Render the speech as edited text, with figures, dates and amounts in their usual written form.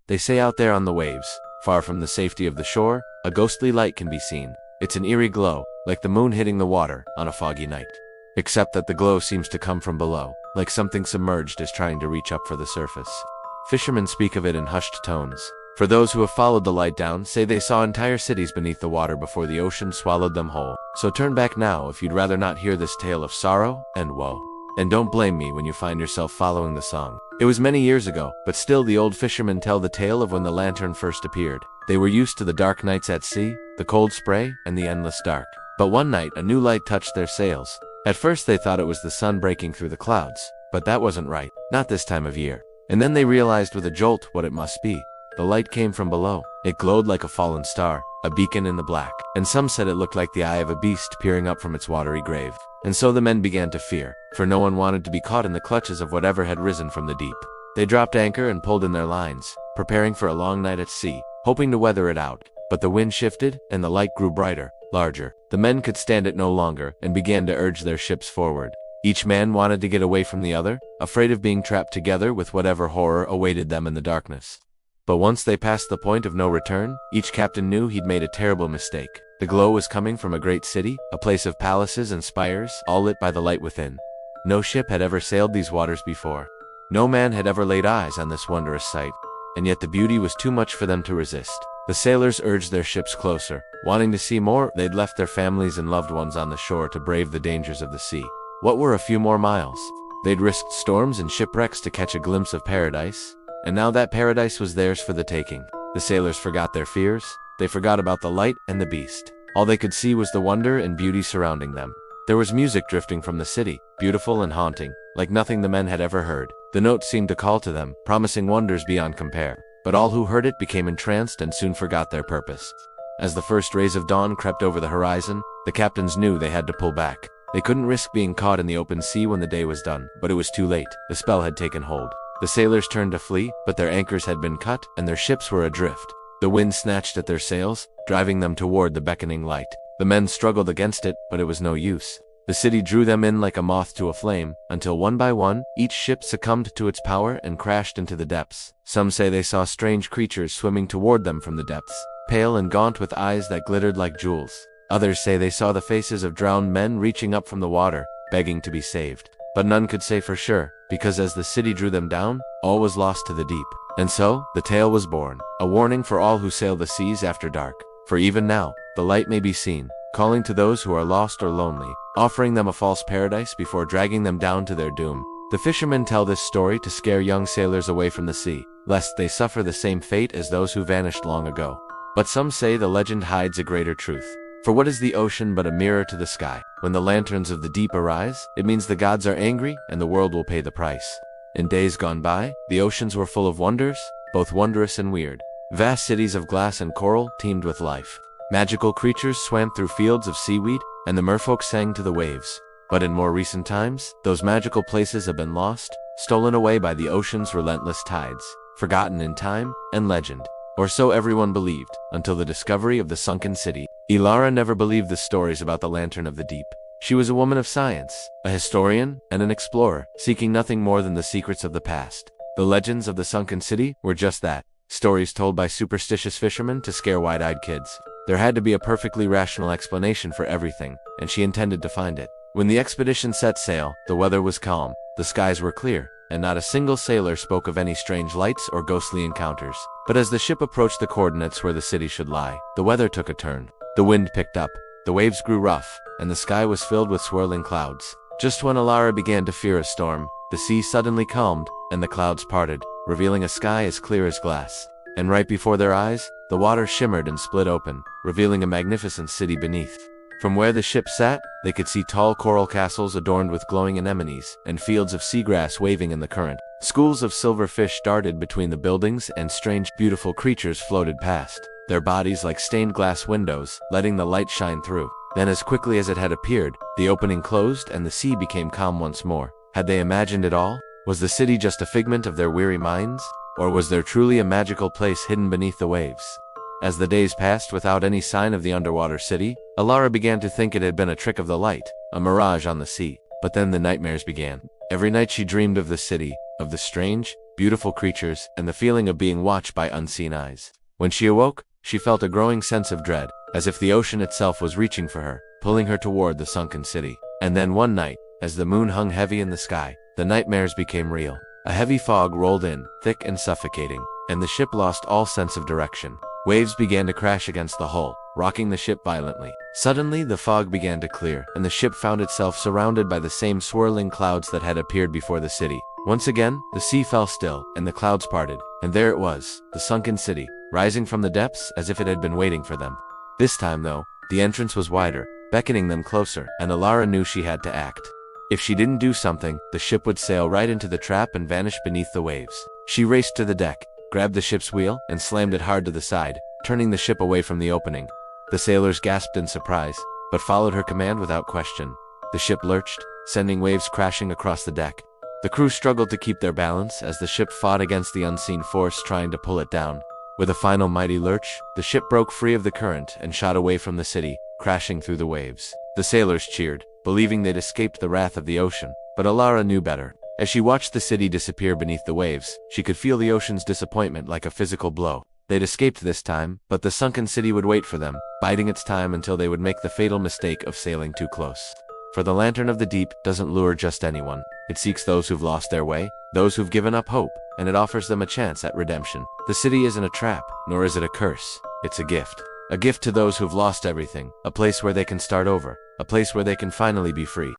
They say out there on the waves, far from the safety of the shore, a ghostly light can be seen. It's an eerie glow, like the moon hitting the water on a foggy night. Except that the glow seems to come from below, like something submerged is trying to reach up for the surface. Fishermen speak of it in hushed tones. For those who have followed the light down say they saw entire cities beneath the water before the ocean swallowed them whole. So turn back now if you'd rather not hear this tale of sorrow and woe. And don't blame me when you find yourself following the song. It was many years ago, but still the old fishermen tell the tale of when the lantern first appeared. They were used to the dark nights at sea, the cold spray, and the endless dark. But one night, a new light touched their sails. At first they thought it was the sun breaking through the clouds, but that wasn't right, not this time of year. And then they realized with a jolt what it must be. The light came from below. It glowed like a fallen star, a beacon in the black, and some said it looked like the eye of a beast peering up from its watery grave. And so the men began to fear, for no one wanted to be caught in the clutches of whatever had risen from the deep. They dropped anchor and pulled in their lines, preparing for a long night at sea, hoping to weather it out. But the wind shifted, and the light grew brighter, larger. The men could stand it no longer, and began to urge their ships forward. Each man wanted to get away from the other, afraid of being trapped together with whatever horror awaited them in the darkness. But once they passed the point of no return, each captain knew he'd made a terrible mistake. The glow was coming from a great city, a place of palaces and spires, all lit by the light within. No ship had ever sailed these waters before. No man had ever laid eyes on this wondrous sight, and yet the beauty was too much for them to resist. The sailors urged their ships closer. Wanting to see more, they'd left their families and loved ones on the shore to brave the dangers of the sea. What were a few more miles? They'd risked storms and shipwrecks to catch a glimpse of paradise, and now that paradise was theirs for the taking. The sailors forgot their fears. They forgot about the light and the beast. All they could see was the wonder and beauty surrounding them. There was music drifting from the city, beautiful and haunting, like nothing the men had ever heard. The notes seemed to call to them, promising wonders beyond compare. But all who heard it became entranced and soon forgot their purpose. As the first rays of dawn crept over the horizon, the captains knew they had to pull back. They couldn't risk being caught in the open sea when the day was done, but it was too late. The spell had taken hold. The sailors turned to flee, but their anchors had been cut, and their ships were adrift. The wind snatched at their sails, driving them toward the beckoning light. The men struggled against it, but it was no use. The city drew them in like a moth to a flame, until one by one, each ship succumbed to its power and crashed into the depths. Some say they saw strange creatures swimming toward them from the depths, pale and gaunt with eyes that glittered like jewels. Others say they saw the faces of drowned men reaching up from the water, begging to be saved. But none could say for sure, because as the city drew them down, all was lost to the deep. And so, the tale was born, a warning for all who sail the seas after dark. For even now, the light may be seen, calling to those who are lost or lonely, offering them a false paradise before dragging them down to their doom. The fishermen tell this story to scare young sailors away from the sea, lest they suffer the same fate as those who vanished long ago. But some say the legend hides a greater truth. For what is the ocean but a mirror to the sky? When the lanterns of the deep arise, it means the gods are angry and the world will pay the price. In days gone by, the oceans were full of wonders, both wondrous and weird. Vast cities of glass and coral teemed with life. Magical creatures swam through fields of seaweed, and the merfolk sang to the waves. But in more recent times, those magical places have been lost, stolen away by the ocean's relentless tides, forgotten in time and legend. Or so everyone believed, until the discovery of the sunken city. Ilara never believed the stories about the Lantern of the Deep. She was a woman of science, a historian, and an explorer, seeking nothing more than the secrets of the past. The legends of the sunken city were just that, stories told by superstitious fishermen to scare wide-eyed kids. There had to be a perfectly rational explanation for everything, and she intended to find it. When the expedition set sail, the weather was calm, the skies were clear, and not a single sailor spoke of any strange lights or ghostly encounters. But as the ship approached the coordinates where the city should lie, the weather took a turn. The wind picked up, the waves grew rough, and the sky was filled with swirling clouds. Just when Ilara began to fear a storm, the sea suddenly calmed, and the clouds parted, revealing a sky as clear as glass. And right before their eyes, the water shimmered and split open, revealing a magnificent city beneath. From where the ship sat, they could see tall coral castles adorned with glowing anemones, and fields of seagrass waving in the current. Schools of silver fish darted between the buildings, and strange, beautiful creatures floated past, their bodies like stained glass windows, letting the light shine through. Then as quickly as it had appeared, the opening closed and the sea became calm once more. Had they imagined it all? Was the city just a figment of their weary minds? Or was there truly a magical place hidden beneath the waves? As the days passed without any sign of the underwater city, Ilara began to think it had been a trick of the light, a mirage on the sea. But then the nightmares began. Every night she dreamed of the city, of the strange, beautiful creatures, and the feeling of being watched by unseen eyes. When she awoke, she felt a growing sense of dread, as if the ocean itself was reaching for her, pulling her toward the sunken city. And then one night, as the moon hung heavy in the sky, the nightmares became real. A heavy fog rolled in, thick and suffocating, and the ship lost all sense of direction. Waves began to crash against the hull, rocking the ship violently. Suddenly, the fog began to clear, and the ship found itself surrounded by the same swirling clouds that had appeared before the city. Once again, the sea fell still, and the clouds parted, and there it was, the sunken city, rising from the depths as if it had been waiting for them. This time, though, the entrance was wider, beckoning them closer, and Alara knew she had to act. If she didn't do something, the ship would sail right into the trap and vanish beneath the waves. She raced to the deck, grabbed the ship's wheel, and slammed it hard to the side, turning the ship away from the opening. The sailors gasped in surprise, but followed her command without question. The ship lurched, sending waves crashing across the deck. The crew struggled to keep their balance as the ship fought against the unseen force trying to pull it down. With a final mighty lurch, the ship broke free of the current and shot away from the city, crashing through the waves. The sailors cheered, believing they'd escaped the wrath of the ocean, but Alara knew better. As she watched the city disappear beneath the waves, she could feel the ocean's disappointment like a physical blow. They'd escaped this time, but the sunken city would wait for them, biding its time until they would make the fatal mistake of sailing too close. For the Lantern of the Deep doesn't lure just anyone. It seeks those who've lost their way, those who've given up hope, and it offers them a chance at redemption. The city isn't a trap, nor is it a curse. It's a gift. A gift to those who've lost everything, a place where they can start over, a place where they can finally be free.